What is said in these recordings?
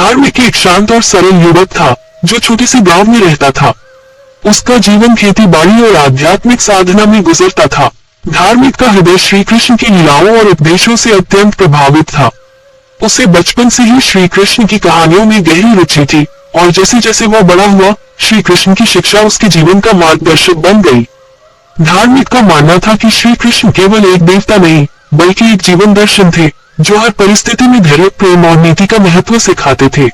धार्मिक एक शांत और सरल युवक था जो छोटे से गांव में रहता था। उसका जीवन खेती बाड़ी और आध्यात्मिक साधना में गुजरता था। धार्मिक का हृदय श्री कृष्ण की लीलाओं और उपदेशों से अत्यंत प्रभावित था। उसे बचपन से ही श्री कृष्ण की कहानियों में गहरी रुचि थी और जैसे जैसे वह बड़ा हुआ, श्री कृष्ण की शिक्षा उसके जीवन का मार्गदर्शक बन गई। धार्मिक का मानना था कि श्री कृष्ण केवल एक देवता नहीं बल्कि एक जीवन दर्शन थे जो हर परिस्थिति में धैर्य, प्रेम और नीति का महत्व सिखाते थे।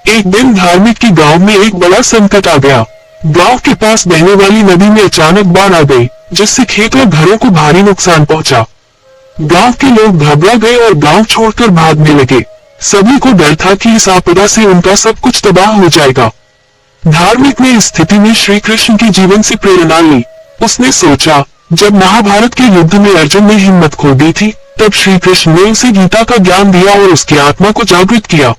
एक दिन धार्मिक के गांव में एक बड़ा संकट आ गया। गांव के पास बहने वाली नदी में अचानक बाढ़ आ गई, जिससे खेत और घरों को भारी नुकसान पहुंचा। गांव के लोग घबरा गए और गांव छोड़कर भागने लगे। सभी को डर था कि इस आपदा से उनका सब कुछ तबाह हो जाएगा। धार्मिक ने इस स्थिति में श्री कृष्ण के जीवन से प्रेरणा ली। उसने सोचा, जब महाभारत के युद्ध में अर्जुन ने हिम्मत खो दी थी, तब श्री कृष्ण ने उसे गीता का ज्ञान दिया और उसकी आत्मा को जागृत किया।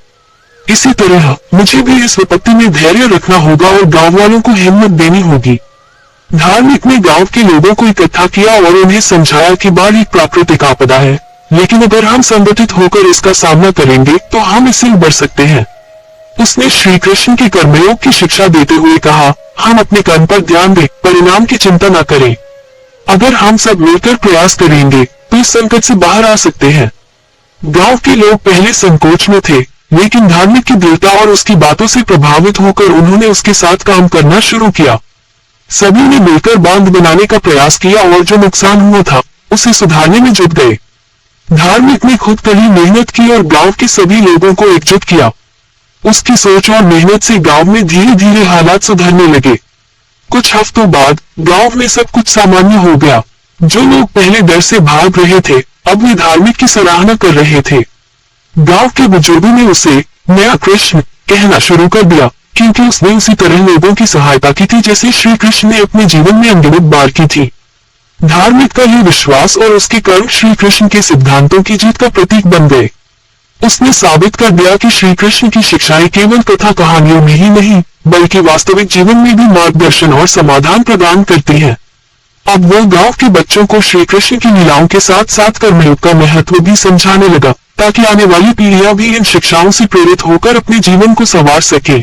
इसी तरह मुझे भी इस विपत्ति में धैर्य रखना होगा और गांव वालों को हिम्मत देनी होगी। धार्मिक ने गांव के लोगों को इकट्ठा किया और उन्हें समझाया कि बाढ़ एक प्राकृतिक आपदा है, लेकिन अगर हम संगठित होकर इसका सामना करेंगे तो हम इससे उबर सकते हैं। उसने श्री कृष्ण के कर्मयोग की शिक्षा देते हुए कहा, हम अपने कर्म पर ध्यान दें, परिणाम की चिंता न करें। अगर हम सब मिलकर प्रयास करेंगे तो इस संकट से बाहर आ सकते हैं। गांव के लोग पहले संकोच में थे, लेकिन धार्मिक की दृढ़ता और उसकी बातों से प्रभावित होकर उन्होंने उसके साथ काम करना शुरू किया। सभी ने मिलकर बांध बनाने का प्रयास किया और जो नुकसान हुआ था उसे सुधारने में जुट गए। धार्मिक ने खुद कड़ी मेहनत की और गांव के सभी लोगों को एकजुट किया। उसकी सोच और मेहनत से गांव में धीरे धीरे हालात सुधरने लगे। कुछ हफ्तों बाद गांव में सब कुछ सामान्य हो गया। जो लोग पहले डर से भाग रहे थे अब वे धार्मिक की सराहना कर रहे थे। गांव के बुजुर्गों ने उसे नया कृष्ण कहना शुरू कर दिया, क्योंकि उसने उसी तरह लोगों की सहायता की थी जैसे श्री कृष्ण ने अपने जीवन में अनगिनत बार की थी। धार्मिक का ये विश्वास और उसके कर्म श्री कृष्ण के सिद्धांतों की जीत का प्रतीक बन गए। उसने साबित कर दिया कि श्री कृष्ण की शिक्षाएं केवल कथा कहानियों में ही नहीं बल्कि वास्तविक जीवन में भी मार्गदर्शन और समाधान प्रदान करती हैं। अब वो गांव के बच्चों को श्री कृष्ण की लीलाओं के साथ साथ कर्मयोग का महत्व भी समझाने लगा, ताकि आने वाली पीढ़ियां भी इन शिक्षाओं से प्रेरित होकर अपने जीवन को संवार सके।